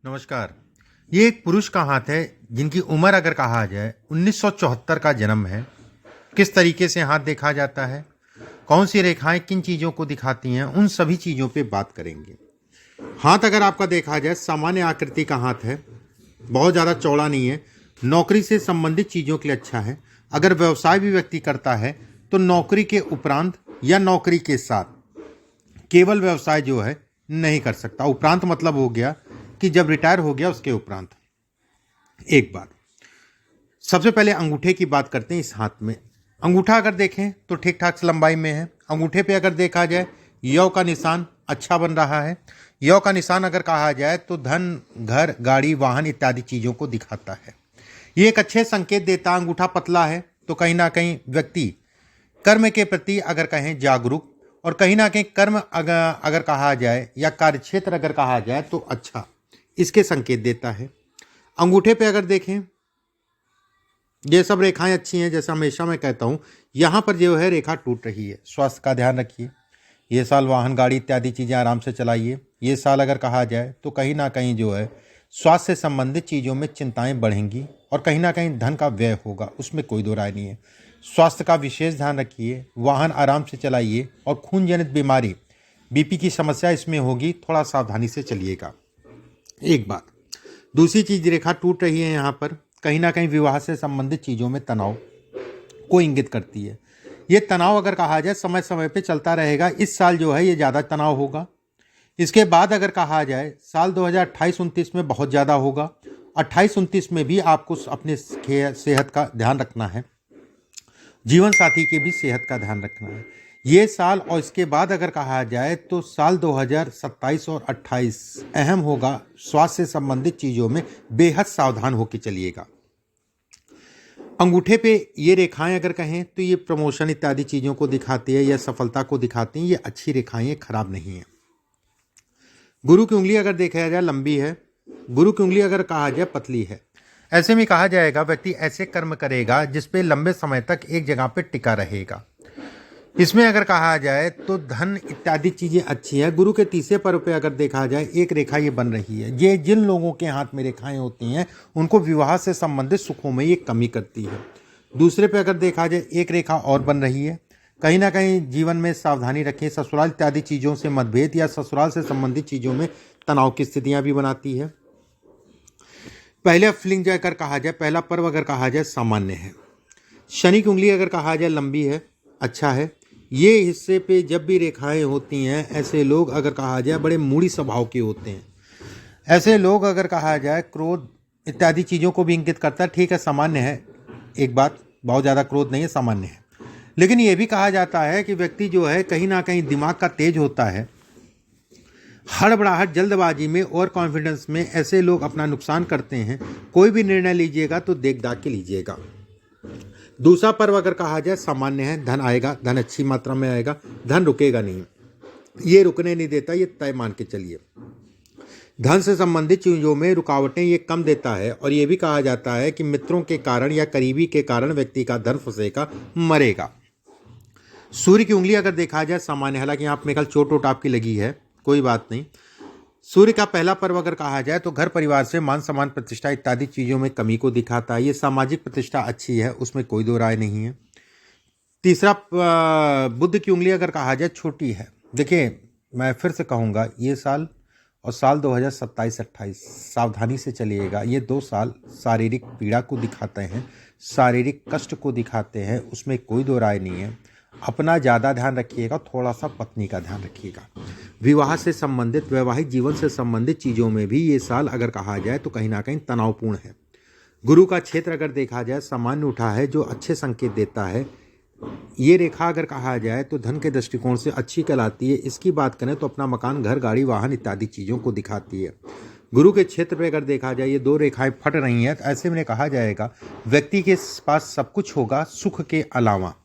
नमस्कार। ये एक पुरुष का हाथ है जिनकी उम्र अगर कहा जाए 1974 का जन्म है। किस तरीके से हाथ देखा जाता है, कौन सी रेखाएं किन चीज़ों को दिखाती हैं, उन सभी चीज़ों पे बात करेंगे। हाथ अगर आपका देखा जाए सामान्य आकृति का हाथ है, बहुत ज़्यादा चौड़ा नहीं है। नौकरी से संबंधित चीज़ों के लिए अच्छा है। अगर व्यवसाय भी व्यक्ति करता है तो नौकरी के उपरांत या नौकरी के साथ केवल व्यवसाय जो है नहीं कर सकता। उपरांत मतलब हो गया कि जब रिटायर हो गया उसके उपरांत। एक बात, सबसे पहले अंगूठे की बात करते हैं। इस हाथ में अंगूठा अगर देखें तो ठीक ठाक लंबाई में है। अंगूठे पे अगर देखा जाए यौ का निशान अच्छा बन रहा है। यौ का निशान अगर कहा जाए तो धन, घर, गाड़ी, वाहन इत्यादि चीज़ों को दिखाता है। ये एक अच्छे संकेत देता। अंगूठा पतला है तो कहीं ना कहीं व्यक्ति कर्म के प्रति अगर कहें जागरूक, और कहीं ना कहीं कर्म अगर कहा जाए या कार्यक्षेत्र अगर कहा जाए तो अच्छा इसके संकेत देता है। अंगूठे पे अगर देखें ये सब रेखाएं अच्छी हैं। जैसा हमेशा मैं कहता हूं, यहां पर जो है रेखा टूट रही है। स्वास्थ्य का ध्यान रखिए। ये साल वाहन, गाड़ी इत्यादि चीज़ें आराम से चलाइए। ये साल अगर कहा जाए तो कहीं ना कहीं जो है स्वास्थ्य से संबंधित चीज़ों में चिंताएं बढ़ेंगी और कहीं ना कहीं धन का व्यय होगा, उसमें कोई दो राय नहीं है। स्वास्थ्य का विशेष ध्यान रखिए। वाहन आराम से चलाइए और खून जनित बीमारी, बीपी की समस्या इसमें होगी, थोड़ा सावधानी से चलिएगा। एक बात, दूसरी चीज रेखा टूट रही है यहाँ पर, कहीं ना कहीं विवाह से संबंधित चीज़ों में तनाव को इंगित करती है। ये तनाव अगर कहा जाए समय समय पे चलता रहेगा। इस साल जो है ये ज़्यादा तनाव होगा। इसके बाद अगर कहा जाए साल 2028-29 में बहुत ज़्यादा होगा। 28-29 में भी आपको अपने सेहत का ध्यान रखना है। जीवन साथी के भी सेहत का ध्यान रखना है ये साल। और इसके बाद अगर कहा जाए तो साल 2027 और 28 अहम होगा। स्वास्थ्य से संबंधित चीज़ों में बेहद सावधान होकर चलिएगा। अंगूठे पे ये रेखाएं अगर कहें तो ये प्रमोशन इत्यादि चीज़ों को दिखाती है या सफलता को दिखाती हैं। ये अच्छी रेखाएं, खराब नहीं है। गुरु की उंगली अगर देखा जाए लंबी है। गुरु की उंगली अगर कहा जाए पतली है। ऐसे में कहा जाएगा व्यक्ति ऐसे कर्म करेगा जिसपे लंबे समय तक एक जगह पे टिका रहेगा। इसमें अगर कहा जाए तो धन इत्यादि चीज़ें अच्छी है। गुरु के तीसरे पर्व पे अगर देखा जाए एक रेखा ये बन रही है। ये जिन लोगों के हाथ में रेखाएं होती हैं उनको विवाह से संबंधित सुखों में ये कमी करती है। दूसरे पे अगर देखा जाए एक रेखा और बन रही है। कहीं ना कहीं जीवन में सावधानी रखें। ससुराल इत्यादि चीज़ों से मतभेद या ससुराल से संबंधित चीज़ों में तनाव की स्थितियाँ भी बनाती है। पहले फलिंग जाकर कहा जाए, पहला पर्व अगर कहा जाए सामान्य है। शनि की उंगली अगर कहा जाए लंबी है, अच्छा है। ये हिस्से पे जब भी रेखाएं होती हैं ऐसे लोग अगर कहा जाए बड़े मूढ़ी स्वभाव के होते हैं। ऐसे लोग अगर कहा जाए क्रोध इत्यादि चीज़ों को भी इंगित करता है। ठीक है, सामान्य है। एक बात, बहुत ज़्यादा क्रोध नहीं है, सामान्य है। लेकिन ये भी कहा जाता है कि व्यक्ति जो है कहीं ना कहीं दिमाग का तेज होता है। हड़बड़ाहट, जल्दबाजी में, ओवर कॉन्फिडेंस में ऐसे लोग अपना नुकसान करते हैं। कोई भी निर्णय लीजिएगा तो देख दाख के लीजिएगा। दूसरा पर्व अगर कहा जाए सामान्य है। धन आएगा, धन अच्छी मात्रा में आएगा, धन रुकेगा नहीं। ये रुकने नहीं देता, ये तय मान के चलिए। धन से संबंधित चीज़ों में रुकावटें ये कम देता है। और ये भी कहा जाता है कि मित्रों के कारण या करीबी के कारण व्यक्ति का धन फंसेगा, मरेगा। सूर्य की उंगली अगर देखा जाए सामान्य, हालांकि यहाँ पे चोट वोट आपकी लगी है, कोई बात नहीं। सूर्य का पहला पर्व अगर कहा जाए तो घर परिवार से मान सम्मान, प्रतिष्ठा इत्यादि चीज़ों में कमी को दिखाता है। ये सामाजिक प्रतिष्ठा अच्छी है, उसमें कोई दो राय नहीं है। तीसरा बुध की उंगली अगर कहा जाए छोटी है। देखिए, मैं फिर से कहूँगा ये साल और साल 2027-28 सावधानी से चलिएगा। ये 2 साल शारीरिक पीड़ा को दिखाते हैं, शारीरिक कष्ट को दिखाते हैं, उसमें कोई दो राय नहीं है। अपना ज़्यादा ध्यान रखिएगा, थोड़ा सा पत्नी का ध्यान रखिएगा। विवाह से संबंधित, वैवाहिक जीवन से संबंधित चीज़ों में भी ये साल अगर कहा जाए तो कहीं ना कहीं तनावपूर्ण है। गुरु का क्षेत्र अगर देखा जाए सामान्य उठा है, जो अच्छे संकेत देता है। ये रेखा अगर कहा जाए तो धन के दृष्टिकोण से अच्छी कहलाती है। इसकी बात करें तो अपना मकान, घर, गाड़ी, वाहन इत्यादि चीज़ों को दिखाती है। गुरु के क्षेत्र पे अगर देखा जाए ये 2 रेखाएं फट रही हैं, तो ऐसे में कहा जाएगा व्यक्ति के पास सब कुछ होगा सुख के अलावा।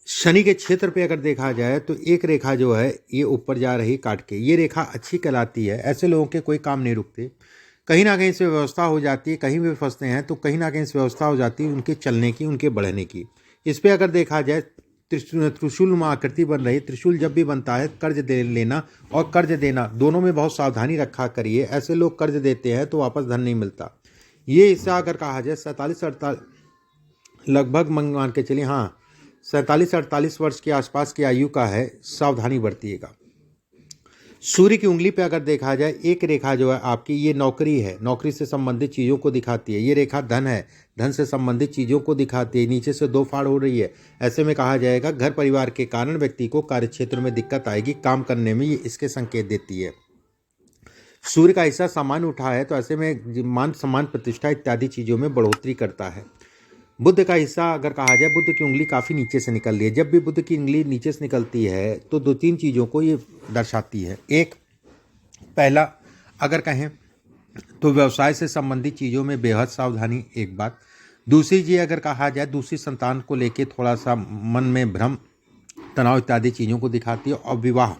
शनि के क्षेत्र पे अगर देखा जाए तो एक रेखा जो है ये ऊपर जा रही काट के, ये रेखा अच्छी कहलाती है। ऐसे लोगों के कोई काम नहीं रुकते, कहीं ना कहीं से व्यवस्था हो जाती है। कहीं भी फंसते हैं तो कहीं ना कहीं से व्यवस्था हो जाती है उनके चलने की, उनके बढ़ने की। इस पे अगर देखा जाए त्रिशूलनुमा आकृति बन रही। त्रिशूल जब भी बनता है कर्ज दे लेना और कर्ज देना दोनों में बहुत सावधानी रखा करिए। ऐसे लोग कर्ज देते हैं तो वापस धन नहीं मिलता। ये हिस्सा अगर कहा जाए 47-48 लगभग मान के चलिए, हाँ 47-48 वर्ष के आसपास की आयु का है, सावधानी बरतिएगा। सूर्य की उंगली पे अगर देखा जाए एक रेखा जो है आपकी, ये नौकरी है, नौकरी से संबंधित चीज़ों को दिखाती है। ये रेखा धन है, धन से संबंधित चीज़ों को दिखाती है। नीचे से 2 फाड़ हो रही है। ऐसे में कहा जाएगा घर परिवार के कारण व्यक्ति को कार्यक्षेत्र में दिक्कत आएगी, काम करने में, ये इसके संकेत देती है। सूर्य का हिस्सा सामान्य उठा है तो ऐसे में मान सम्मान प्रतिष्ठा इत्यादि चीज़ों में बढ़ोतरी करता है। बुद्ध का हिस्सा अगर कहा जाए, बुद्ध की उंगली काफ़ी नीचे से निकल रही है। जब भी बुद्ध की उंगली नीचे से निकलती है तो 2-3 चीज़ों को ये दर्शाती है। एक, पहला अगर कहें तो व्यवसाय से संबंधित चीज़ों में बेहद सावधानी, एक बात। दूसरी चीज़ अगर कहा जाए, दूसरी संतान को लेके थोड़ा सा मन में भ्रम, तनाव इत्यादि चीज़ों को दिखाती है। और विवाह,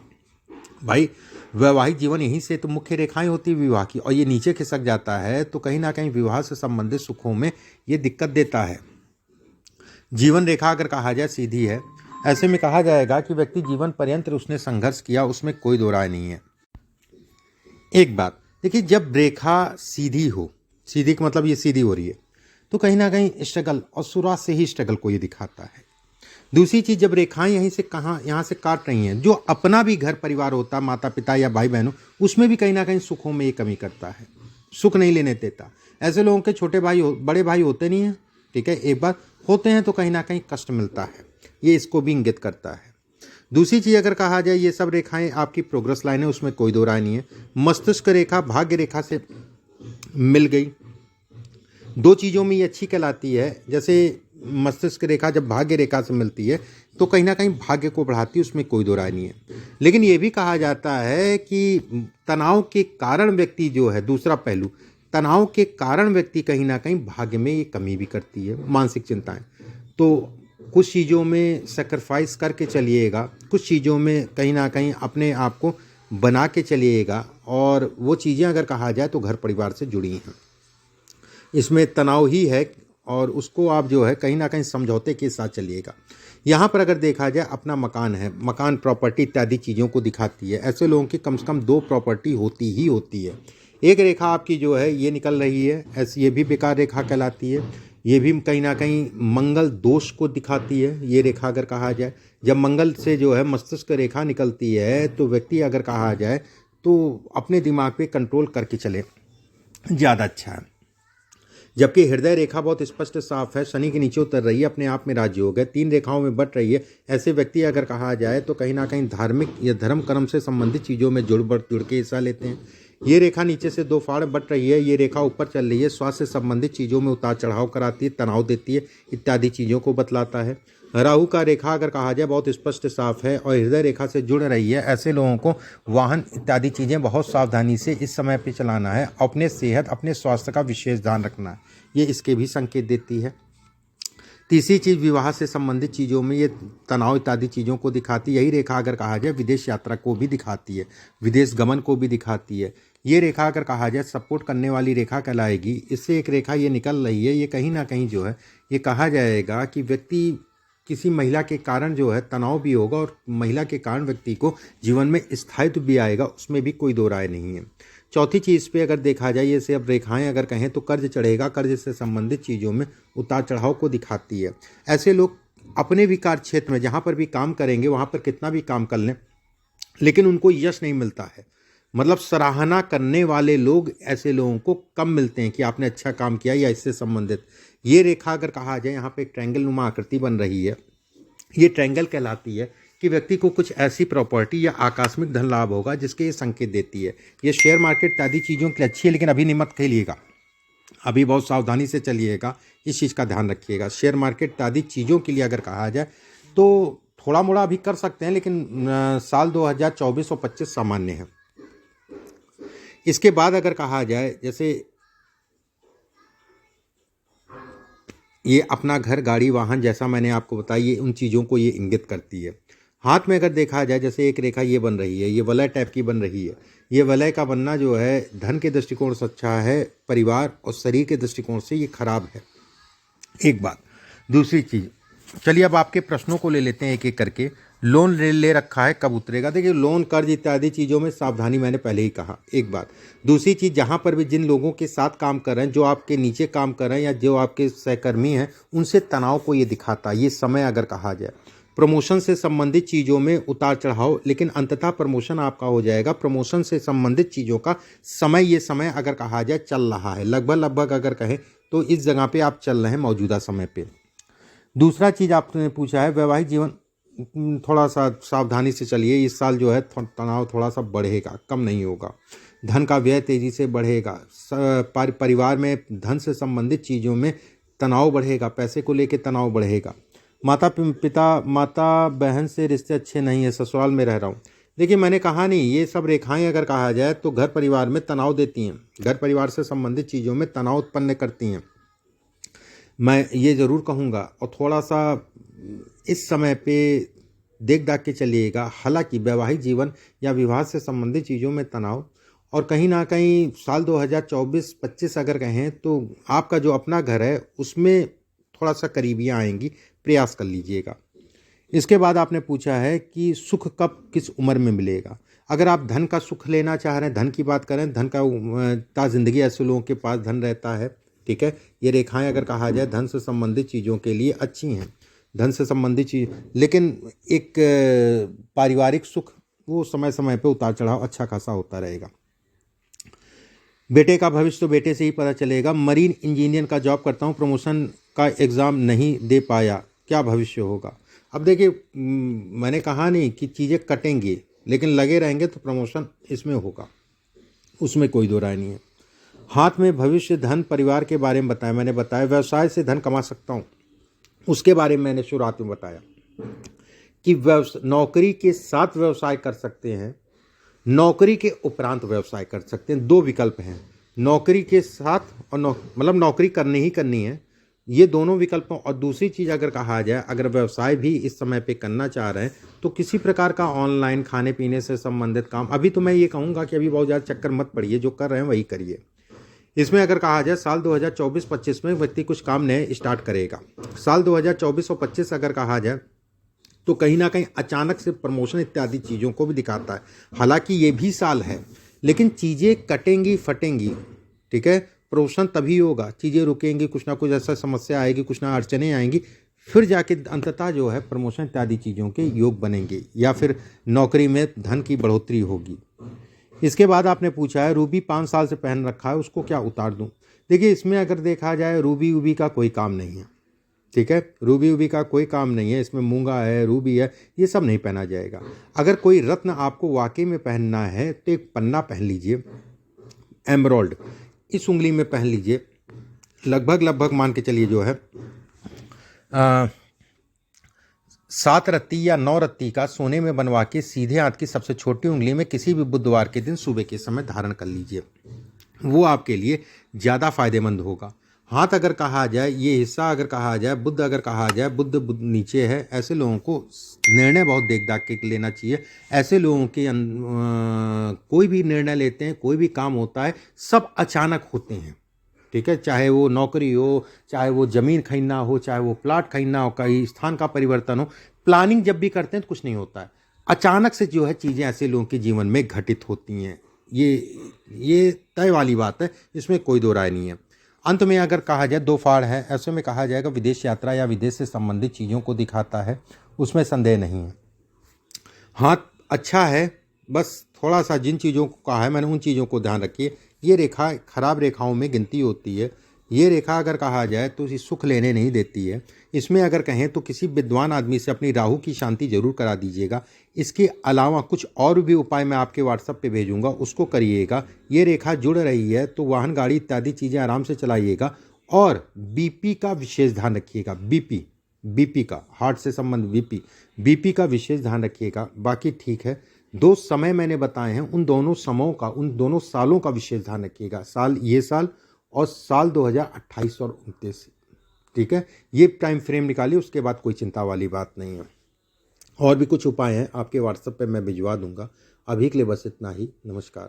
भाई वैवाहिक जीवन यहीं से तो मुख्य रेखाएं होती है विवाह की, और ये नीचे खिसक जाता है तो कहीं ना कहीं विवाह से संबंधित सुखों में ये दिक्कत देता है। जीवन रेखा अगर कहा जाए सीधी है। ऐसे में कहा जाएगा कि व्यक्ति जीवन पर्यंत उसने संघर्ष किया, उसमें कोई दो राय नहीं है। एक बात देखिए, जब रेखा सीधी हो, सीधी का मतलब ये सीधी हो रही है, तो कहीं ना कहीं स्ट्रगल, और शुरुआत से ही स्ट्रगल को ये दिखाता है। दूसरी चीज़, जब रेखाएं यहीं से कहाँ यहाँ से काट रही हैं, जो अपना भी घर परिवार होता, माता पिता या भाई बहनों, उसमें भी कहीं ना कहीं सुखों में ये कमी करता है, सुख नहीं लेने देता। ऐसे लोगों के छोटे भाई बड़े भाई होते नहीं हैं, ठीक है, एक बार होते हैं तो कहीं ना कहीं कष्ट मिलता है, ये इसको भी इंगित करता है। दूसरी चीज़ अगर कहा जाए, ये सब रेखाएं आपकी प्रोग्रेस लाइन है, उसमें कोई दो राय नहीं है। मस्तिष्क रेखा भाग्य रेखा से मिल गई, 2 चीज़ों में ये अच्छी कहलाती है। जैसे मस्तिष्क रेखा जब भाग्य रेखा से मिलती है तो कहीं ना कहीं भाग्य को बढ़ाती है, उसमें कोई दो राय नहीं है। लेकिन ये भी कहा जाता है कि तनाव के कारण व्यक्ति जो है, दूसरा पहलू, तनाव के कारण व्यक्ति कहीं ना कहीं भाग्य में ये कमी भी करती है, मानसिक चिंताएं। तो कुछ चीज़ों में सेक्रीफाइस करके चलिएगा, कुछ चीज़ों में कहीं ना कहीं अपने आप को बना के चलिएगा, और वो चीज़ें अगर कहा जाए तो घर परिवार से जुड़ी हैं, इसमें तनाव ही है, और उसको आप जो है कहीं ना कहीं समझौते के साथ चलिएगा। यहाँ पर अगर देखा जाए अपना मकान है, मकान प्रॉपर्टी इत्यादि चीज़ों को दिखाती है। ऐसे लोगों की कम से कम 2 प्रॉपर्टी होती ही होती है। एक रेखा आपकी जो है ये निकल रही है, ऐसी ये भी बेकार रेखा कहलाती है, ये भी कहीं ना कहीं मंगल दोष को दिखाती है। ये रेखा अगर कहा जाए, जब मंगल से जो है मस्तिष्क रेखा निकलती है तो व्यक्ति अगर कहा जाए तो अपने दिमाग पे कंट्रोल करके चले, ज़्यादा अच्छा है। जबकि हृदय रेखा बहुत स्पष्ट साफ है, शनि के नीचे उतर रही है, अपने आप में राज्य हो गए, 3 रेखाओं में बट रही है। ऐसे व्यक्ति अगर कहा जाए तो कहीं ना कहीं धार्मिक या धर्म कर्म से संबंधित चीज़ों में जुड़ के हिस्सा लेते हैं। ये रेखा नीचे से 2 फाड़ बट रही है, ये रेखा ऊपर चल रही है, स्वास्थ्य से संबंधित चीज़ों में उतार चढ़ाव कराती है, तनाव देती है, इत्यादि चीज़ों को बतलाता है। राहु का रेखा अगर कहा जाए बहुत स्पष्ट साफ है और हृदय रेखा से जुड़ रही है। ऐसे लोगों को वाहन इत्यादि चीज़ें बहुत सावधानी से इस समय पे चलाना है, अपने सेहत अपने स्वास्थ्य का विशेष ध्यान रखना है, ये इसके भी संकेत देती है। तीसरी चीज़, विवाह से संबंधित चीज़ों में ये तनाव इत्यादि चीज़ों को दिखाती है। यही रेखा अगर कहा जाए विदेश यात्रा को भी दिखाती है, विदेश गमन को भी दिखाती है। ये रेखा अगर कहा जाए सपोर्ट करने वाली रेखा कहलाएगी। इससे एक रेखा ये निकल रही है, ये कहीं ना कहीं जो है ये कहा जाएगा कि व्यक्ति किसी महिला के कारण जो है तनाव भी होगा, और महिला के कारण व्यक्ति को जीवन में स्थायित्व भी आएगा, उसमें भी कोई दो राय नहीं है। चौथी चीज़ पे अगर देखा जाए, ये से अब रेखाएं अगर कहें तो कर्ज चढ़ेगा, कर्ज से संबंधित चीज़ों में उतार चढ़ाव को दिखाती है। ऐसे लोग अपने भी कार्य क्षेत्र में जहाँ पर भी काम करेंगे वहाँ पर कितना भी काम कर लें, लेकिन उनको यश नहीं मिलता है, मतलब सराहना करने वाले लोग ऐसे लोगों को कम मिलते हैं कि आपने अच्छा काम किया या इससे संबंधित। ये रेखा अगर कहा जाए, यहाँ पे एक ट्रायंगल नुमा आकृति बन रही है, ये ट्रायंगल कहलाती है कि व्यक्ति को कुछ ऐसी प्रॉपर्टी या आकस्मिक धन लाभ होगा जिसके ये संकेत देती है। ये शेयर मार्केट इत्यादि चीज़ों के लिए अच्छी है, लेकिन अभी नहीं मत खेलिएगा, अभी बहुत सावधानी से चलिएगा, इस चीज़ का ध्यान रखिएगा। शेयर मार्केट इत्यादि चीज़ों के लिए अगर कहा जाए तो थोड़ा मोड़ा अभी कर सकते हैं, लेकिन साल 2024 और 25 सामान्य है। इसके बाद अगर कहा जाए, जैसे ये अपना घर गाड़ी वाहन, जैसा मैंने आपको बताया, ये उन चीज़ों को ये इंगित करती है। हाथ में अगर देखा जाए, जैसे एक रेखा ये बन रही है, ये वलय टाइप की बन रही है। ये वलय का बनना जो है धन के दृष्टिकोण से अच्छा है, परिवार और शरीर के दृष्टिकोण से ये खराब है, एक बात। दूसरी चीज़, चलिए अब आपके प्रश्नों को ले लेते हैं एक एक करके। लोन ले रखा है, कब उतरेगा? देखिए, लोन, कर्ज इत्यादि चीज़ों में सावधानी मैंने पहले ही कहा, एक बात। दूसरी चीज़, जहाँ पर भी जिन लोगों के साथ काम कर रहे हैं, जो आपके नीचे काम कर रहे हैं या जो आपके सहकर्मी हैं, उनसे तनाव को ये दिखाता है ये समय। अगर कहा जाए प्रमोशन से संबंधित चीज़ों में उतार चढ़ाव, लेकिन अंततः प्रमोशन आपका हो जाएगा। प्रमोशन से संबंधित चीज़ों का समय, ये समय अगर कहा जाए चल रहा है, लगभग अगर कहें तो इस जगह पे आप चल रहे हैं मौजूदा समय पे। दूसरा चीज़ आपने पूछा है वैवाहिक जीवन, थोड़ा सा सावधानी से चलिए। इस साल जो है तनाव थोड़ा सा बढ़ेगा, कम नहीं होगा। धन का व्यय तेजी से बढ़ेगा। परिवार में धन से संबंधित चीज़ों में तनाव बढ़ेगा, पैसे को लेकर तनाव बढ़ेगा। माता बहन से रिश्ते अच्छे नहीं है, ससुराल में रह रहा हूँ। देखिए, मैंने कहा नहीं, ये सब रेखाएं अगर कहा जाए तो घर परिवार में तनाव देती हैं, घर परिवार से संबंधित चीज़ों में तनाव उत्पन्न करती हैं, मैं ये ज़रूर कहूँगा। और थोड़ा सा इस समय पे देख दाख के चलिएगा। हालांकि वैवाहिक जीवन या विवाह से संबंधित चीज़ों में तनाव, और कहीं ना कहीं साल 2024-25 अगर कहें तो आपका जो अपना घर है उसमें थोड़ा सा करीबियाँ आएंगी, प्रयास कर लीजिएगा। इसके बाद आपने पूछा है कि सुख कब, किस उम्र में मिलेगा। अगर आप धन का सुख लेना चाह रहे हैं, धन की बात करें, धन का ज़िंदगी ऐसे लोगों के पास धन रहता है, ठीक है। ये रेखाएं अगर कहा जाए धन से संबंधित चीज़ों के लिए अच्छी हैं, धन से संबंधित चीज़, लेकिन एक पारिवारिक सुख वो समय समय पे उतार चढ़ाव अच्छा खासा होता रहेगा। बेटे का भविष्य तो बेटे से ही पता चलेगा। मरीन इंजीनियर का जॉब करता हूँ, प्रमोशन का एग्ज़ाम नहीं दे पाया, क्या भविष्य होगा? अब देखिए, मैंने कहा नहीं कि चीज़ें कटेंगी, लेकिन लगे रहेंगे तो प्रमोशन इसमें होगा, उसमें कोई दो राय नहीं है। हाथ में भविष्य, धन, परिवार के बारे में बताया, मैंने बताया। व्यवसाय से धन कमा सकता हूँ, उसके बारे में मैंने शुरुआत में बताया कि नौकरी के साथ व्यवसाय कर सकते हैं, नौकरी के उपरांत व्यवसाय कर सकते हैं। दो विकल्प हैं, नौकरी के साथ और मतलब नौकरी करनी ही करनी है, ये दोनों विकल्पों। और दूसरी चीज़ अगर कहा जाए, अगर व्यवसाय भी इस समय पे करना चाह रहे हैं तो किसी प्रकार का ऑनलाइन खाने पीने से संबंधित काम, अभी तो मैं ये कहूँगा कि अभी बहुत ज़्यादा चक्कर मत पड़िए, जो कर रहे हैं वही करिए। इसमें अगर कहा जाए साल 2024-25 में व्यक्ति कुछ काम नए स्टार्ट करेगा। साल 2024 और 25 अगर कहा जाए तो कहीं ना कहीं अचानक से प्रमोशन इत्यादि चीज़ों को भी दिखाता है। हालांकि ये भी साल है, लेकिन चीज़ें कटेंगी फटेंगी, ठीक है। प्रमोशन तभी होगा, चीज़ें रुकेंगी, कुछ ना कुछ ऐसा समस्या आएगी, कुछ ना अड़चनें आएंगी, फिर जाके अंततः जो है प्रमोशन इत्यादि चीज़ों के योग बनेंगे, या फिर नौकरी में धन की बढ़ोतरी होगी। इसके बाद आपने पूछा है रूबी 5 साल से पहन रखा है, उसको क्या उतार दूं? देखिए, इसमें अगर देखा जाए रूबी का कोई काम नहीं है, ठीक है। रूबी का कोई काम नहीं है, इसमें मूंगा है, रूबी है, ये सब नहीं पहना जाएगा। अगर कोई रत्न आपको वाकई में पहनना है तो एक पन्ना पहन लीजिए, एमरॉल्ड, इस उंगली में पहन लीजिए। लगभग मान के चलिए जो है 7 रत्ती या 9 रत्ती का सोने में बनवा के सीधे हाथ की सबसे छोटी उंगली में किसी भी बुधवार के दिन सुबह के समय धारण कर लीजिए, वो आपके लिए ज़्यादा फायदेमंद होगा। हाथ अगर कहा जाए, ये हिस्सा अगर कहा जाए, बुध अगर कहा जाए, बुध नीचे है, ऐसे लोगों को निर्णय बहुत देख दाख के लेना चाहिए। ऐसे लोगों के कोई भी निर्णय लेते हैं, कोई भी काम होता है, सब अचानक होते हैं, ठीक है। चाहे वो नौकरी हो, चाहे वो ज़मीन खरीदना हो, चाहे वो प्लाट खरीदना हो, कहीं स्थान का परिवर्तन हो, प्लानिंग जब भी करते हैं तो कुछ नहीं होता है, अचानक से जो है चीज़ें ऐसे लोगों के जीवन में घटित होती हैं। ये तय वाली बात है, इसमें कोई दो राय नहीं है। अंत में अगर कहा जाए 2 फाड़ है, ऐसे में कहा जाएगा विदेश यात्रा या विदेश से संबंधित चीज़ों को दिखाता है, उसमें संदेह नहीं है। हाथ अच्छा है, बस थोड़ा सा जिन चीज़ों को कहा है मैंने उन चीज़ों को ध्यान रखिए। ये रेखा खराब रेखाओं में गिनती होती है। ये रेखा अगर कहा जाए तो इसे सुख लेने नहीं देती है। इसमें अगर कहें तो किसी विद्वान आदमी से अपनी राहु की शांति जरूर करा दीजिएगा। इसके अलावा कुछ और भी उपाय मैं आपके व्हाट्सएप पे भेजूंगा, उसको करिएगा। ये रेखा जुड़ रही है तो वाहन गाड़ी इत्यादि चीज़ें आराम से चलाइएगा, और बीपी का विशेष ध्यान रखिएगा। बीपी का, हार्ट से संबंध बीपी का विशेष ध्यान रखिएगा। बाकी ठीक है। 2 समय मैंने बताए हैं, उन दोनों समयों का, उन दोनों सालों का विशेष ध्यान रखिएगा। ये साल और साल 2028 और 29, ठीक है। ये टाइम फ्रेम निकालिए, उसके बाद कोई चिंता वाली बात नहीं है। और भी कुछ उपाय हैं आपके व्हाट्सएप पे मैं भिजवा दूंगा। अभी के लिए बस इतना ही। नमस्कार।